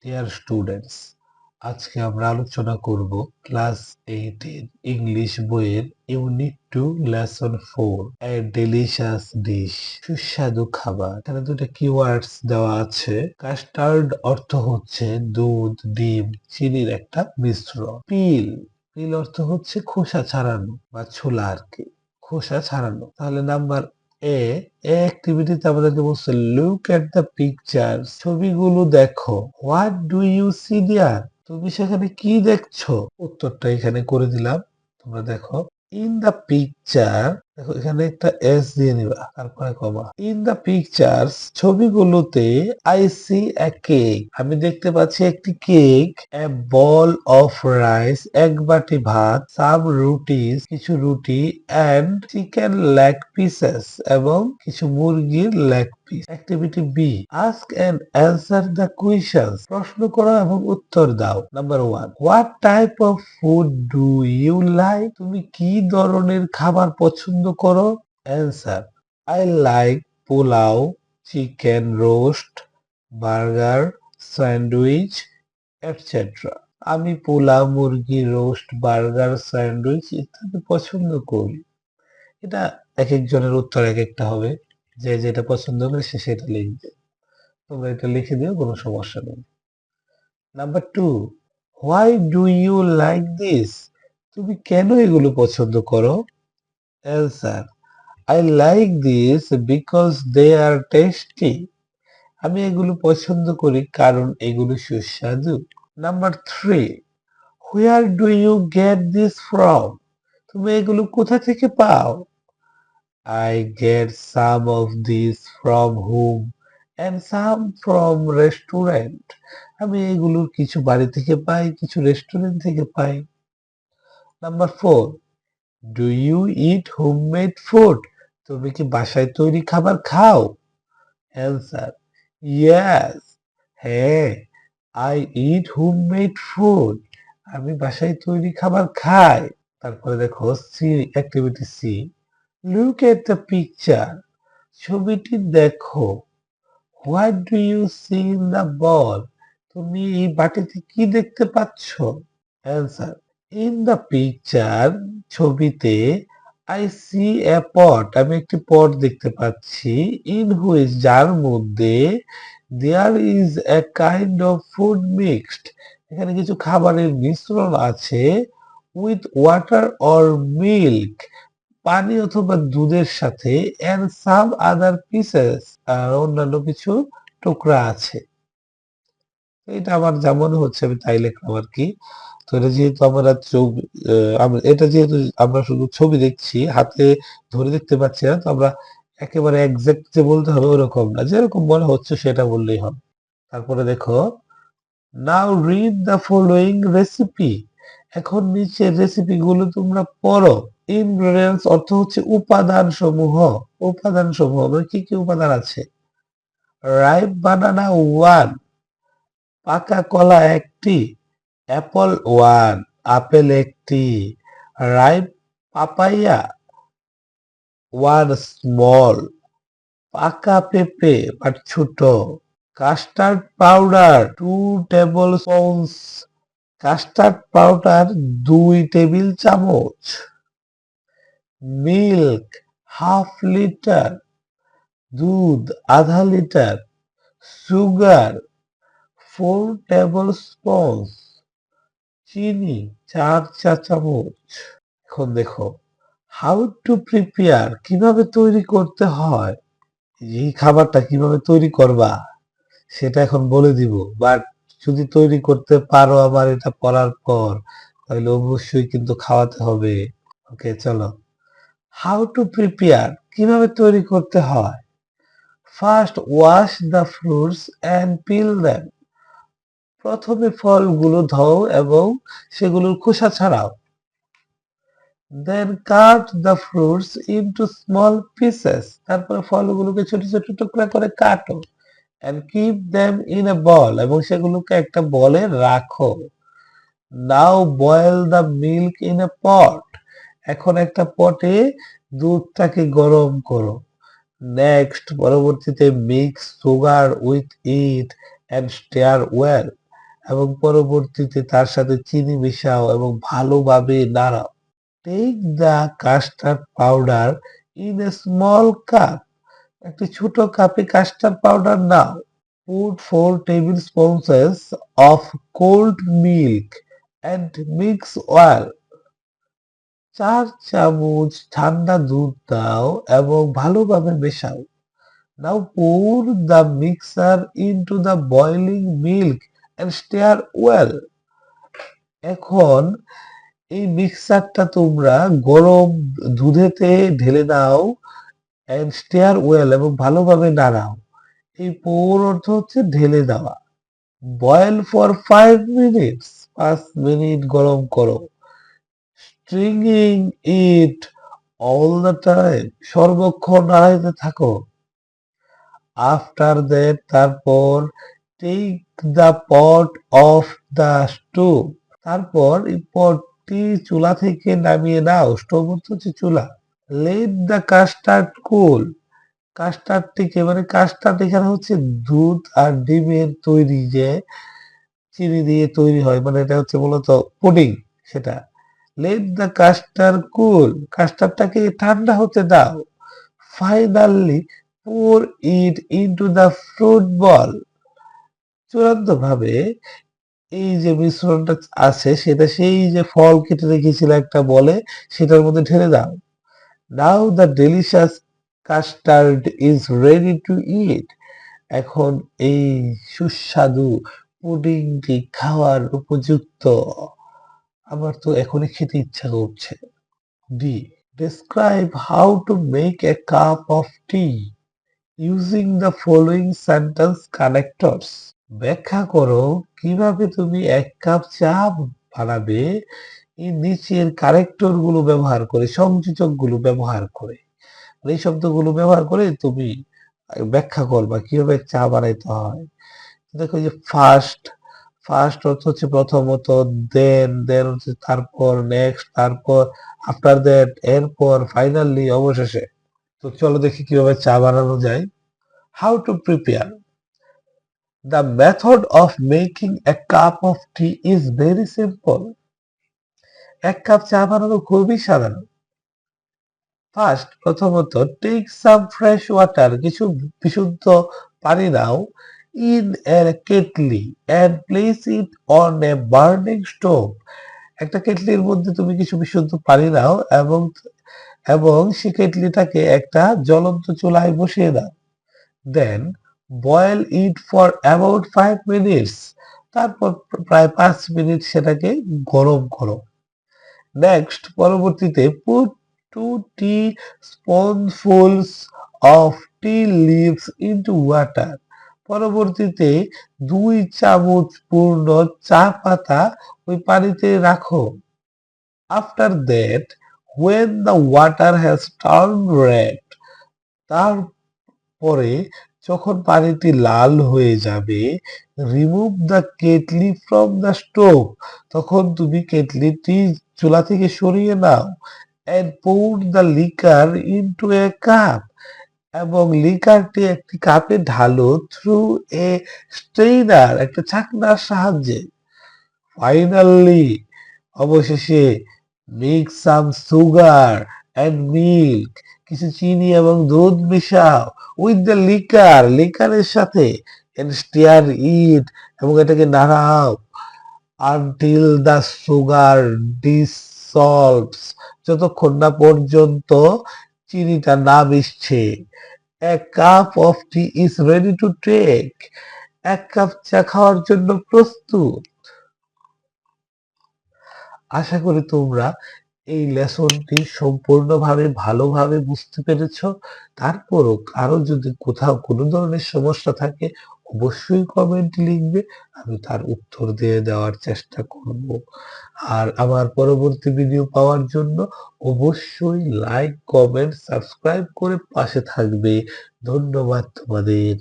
Dear students, আজকে আমরা আলোচনা করব ক্লাস 8 এর ইংলিশ বইয়ের ইউনিট 2 লেসন 4 এ ডেলিশিয়াস ডিশ, সুস্বাদু খাবার। এখানে দুটো কিওয়ার্ডস দেওয়া আছে। কাস্টার্ড অর্থ হচ্ছে দুধ, ডিম, চিনির একটা মিশ্রণ। পিল পিল অর্থ হচ্ছে খোসা ছাড়ানো বা ছোলা আর কি, খোসা ছাড়ানো। তাহলে নাম্বার এ অ্যাক্টিভিটিতে আমাদেরকে বলছে লুক এট দ্য পিকচার, ছবিগুলো দেখো। হোয়াট ডু ইউ সি দেয়ার, তুমি সেখানে কি দেখছো? উত্তরটা এখানে করে দিলাম, তোমরা দেখো। ইন দ্য পিকচার, দেখো এখানে একটা এস দিয়ে নিবা, তারপরে কমা। ইন দ্য পিকচার্স, ছবিগুলোতে আই সি এ কেক, আমি দেখতে পাচ্ছি একটি কেক। এ বল অফ রাইস, এক বাটি ভাত। সাম রুটিস, কিছু রুটি। অ্যান্ড চিকেন লেগ পিসেস, এবং কিছু মুরগির leg piece. Activity B, ask and answer the questions, প্রশ্ন করো এবং উত্তর দাও। Number 1, what type of food do you like, তুমি কি ধরনের খাবার পছন্দ করো? Answer, I like pulao, chicken roast, burger, sandwich, etcetera. আমি পোলাও, মুরগি রোস্ট, বার্গার, স্যান্ডউইচ ইত্যাদি পছন্দ করি। এটা এক একজনের উত্তর এক একটা হবে, যে যেটা পছন্দ করে সে সেটা লিখবে। তোমরা এটা লিখে দিও, কোনো সমস্যা নেই। Number 2, why do you like this, তুমি কেন এগুলো পছন্দ করো? Answer, I like this because they are tasty, আমি এগুলো পছন্দ করি কারণ এগুলো সুস্বাদু। Number 3, where do you get this from, তুমি এগুলো কোথা থেকে পাও? I get some of these from home and some from restaurant. আমি এগুলোর কিছু বাড়ি থেকে পাই, কিছু রেস্টুরেন্ট থেকে পাই। Number 4, do you eat homemade food, তুমি কি বাসায় তৈরি খাবার খাও? অ্যান্সার, ইয়েস, হ্যাঁ, আই ইট হোমমেড ফুড, আমি বাসায় তৈরি খাবার খাই। তারপরে দেখো C, activity C, look at the picture, ছবিটি দেখো। What do you see in the bowl, তুমি এই বাটিতে কি দেখতে পাচ্ছ? অ্যান্সার, ইন দ্য পিকচার, ছবিতে, আই সি এ পট, আমি একটি পট দেখতে পাচ্ছি। ইন হুইচ, যার মধ্যে, there is a kind of food mixed, এখানে কিছু খাবারের মিশ্রণ আছে। উইথ ওয়াটার অর মিল্ক, পানি অথবা দুধের সাথে। এন্ড সাম আদার পিসেস, আর অন্যান্য কিছু টুকরা আছে। এটা আমার যা মনে হচ্ছে আমি তাই লিখলাম আর কি। তো এটা যেহেতু আমরা ছবি, এটা যেহেতু আমরা শুধু ছবি দেখছি, হাতে ধরে দেখতে পাচ্ছি না, তো আমরা একেবারে এক্সাক্ট যে বলতে হবে ওরকম না, যেরকম মনে হচ্ছে সেটা বললেই হবে। তারপরে দেখো, now read the following recipe, এখন নিচের রেসিপি গুলো তোমরা পড়ো। ইনগ্রেডিয়েন্টস অর্থ হচ্ছে উপাদান সমূহ। উপাদান সমূহ মানে কি কি উপাদান আছে? রাইপ বানানা 1, পাকা কলা একটি। অ্যাপল 1, আপেল একটি। রাইপ পাপাইয়া 1 স্মল, পাকা পেঁপে বাট ছোট। Custard powder 2 table spoons, custard powder 2 table চামচ। মিল্ক হাফ লিটার, দুধ আধা লিটার। সুগার 4 টেবিল স্পুনস, চিনি 4 চা চামচ। এখন দেখো, হাউ টু প্রিপেয়ার, কিভাবে তৈরি করতে হয়। এই খাবারটা কিভাবে তৈরি করবা সেটা এখন বলে দিব, বাট যদি তৈরি করতে পারো আমার এটা পড়ার পর, তাহলে অবশ্যই কিন্তু খাওয়াতে হবে। ওকে, চলো। হাউ টু প্রিপেয়ার, কিভাবে তৈরি করতে হয়। First wash the fruits and peel them, প্রথমে ফলগুলো ধোও এবং সেগুলোর খোসা ছাড়াও। Then cut the fruits into small pieces, তারপরে ফলগুলোকে ছোট ছোট টুকরা করে কাটো। and keep them in a ball, এবং সেগুলোকে একটা বলে রাখো। Now boil the milk in a pot, এখন একটা পটে দুধটাকে গরম করো। নেক্সট, পরবর্তীতে mix sugar with it and stir well, এবং পরবর্তীতে তার সাথে চিনি মিশাও এবং ভালোভাবে নাড়াও। Take the custard powder in a small cup. একটি ছোট কাপে কাস্টার্ড পাউডার নাও। Put 4 tablespoons of cold milk and mix well. 4 চামচ ঠান্ডা দুধ দাও এবং ভালোভাবে মেশাও। Now pour the mixture into the boiling milk and stir well. এখন এই মিক্সারটা তোমরা গরম দুধেতে ঢেলে দাও and stir well এবং ভালোভাবে নাড়াও। এই pour অর্থ হচ্ছে ঢেলে দেওয়া। বয়েল ফর 5 মিনিটস, 5 মিনিট গরম করো। Stirring it all the time, সর্বক্ষণ নাড়াইতে থাকো। আফটার দ্যাট, তারপর take the pot off the stove, তারপর এই পটটি চুলা থেকে নামিয়ে নাও। স্টোভ হচ্ছে চুলা। লেট দ্য কাস্টার্ড কুল, কাস্টার্ডটিকে মানে কাস্টার্ড এখানে হচ্ছে দুধ আর ডিমের তৈরি যে চিনি দিয়ে তৈরি হয়, মানে এটা হচ্ছে মূলত পুডিং সেটা। লেট দ্য কাস্টার্ড কুল, কাস্টার্ডটাকে ঠান্ডা হতে দাও। Finally pour it into the fruit bowl, চূড়ান্ত ভাবে এই যে মিশ্রণটা আছে সেটা সেই যে ফল কেটে রেখেছিল একটা বলে সেটার মধ্যে ঢেলে দাও। Now the delicious custard is ready to eat, এখন এই সুস্বাদু পুডিংটি খাওয়ার উপযুক্ত। আমার তো এখনই খেতে ইচ্ছা করছে। D, describe how to make a cup of T using the following sentence connectors. ব্যাখ্যা করো কিভাবে তুমি এক কাপ চা বানাবে এই নিচের কানেক্টর গুলো ব্যবহার করে, সংযোজক গুলো ব্যবহার করে। এই শব্দগুলো ব্যবহার করে তুমি ব্যাখ্যা করবা কিভাবে চা বানাইতে হয়। দেখো যে ফার্স্ট, ফার্স্ট অর্থ হচ্ছে প্রথমত, দেন, দেন হচ্ছে তারপর, নেক্সট তারপর, আফটার দ্যাট এরপর, ফাইনালি অবশেষে। তো চলো দেখি কিভাবে চা বানানো যায়। How to prepare. The method of making a cup of tea is very simple. এক কাপ চা বানানো খুবই সাধারণ। ফার্স্ট, প্রথমত, টেক সাম ফ্রেশ ওয়াটার, কিছু বিশুদ্ধ পানি নাও। In a kettle and place it on a burning stove, একটা কেটলির মধ্যে তুমি কিছু বিশুদ্ধ পানি নাও এবং এবং সেই কেটলিটাকে একটা জ্বলন্ত চুলায় বসিয়ে দাও। Then boil it for about 5 minutes, তারপর প্রায় 5 মিনিট সেটাকে গরম করো। নেক্সট, পরবর্তীতে put 2 teaspoonfuls of tea leaves into water, পরবর্তীতে 2 চামচ পূর্ণ চা পাতা ওই পানিতে রাখো। After that, when the water has turned red, তারপরে যখন পানিটি লাল হয়ে যাবে, remove the kettle from the stove, তখন তুমি কেটলিটি চুলা থেকে সরিয়ে নাও। and pour the liquor into a cup, এবং লিকারটি একটি কাপে ঢালো থ্রু এ স্ট্রেইনার, একটা ছাঁকনার সাহায্যে। ফাইনালি, অবশেষে, mix some sugar and milk, কিছু চিনি এবং দুধ মিশাও। উইথ দ্য লিকার, লিকারের সাথে। এন্ড স্টিয়ার ইট, এবং এটাকে নাড়াও। আনটিল দ্য সুগার ডিসলভস, যতক্ষণ না পর্যন্ত চিনিটা না মিশছে। A cup of tea is ready to take, এক কাপ চা খাওয়ার জন্য প্রস্তুত। আশা করি তোমরা এই লেসনটি সম্পূর্ণভাবে ভালোভাবে বুঝতে পেরেছ। তারপরও কারো যদি কোথাও কোনো ধরনের সমস্যা থাকে অবশ্যই কমেন্ট লিখবে, আমি তার উত্তর দিয়ে দেওয়ার চেষ্টা করব। আর আমার পরবর্তী ভিডিও পাওয়ার জন্য অবশ্যই লাইক, কমেন্ট, সাবস্ক্রাইব করে পাশে থাকবে। ধন্যবাদ তোমাদের।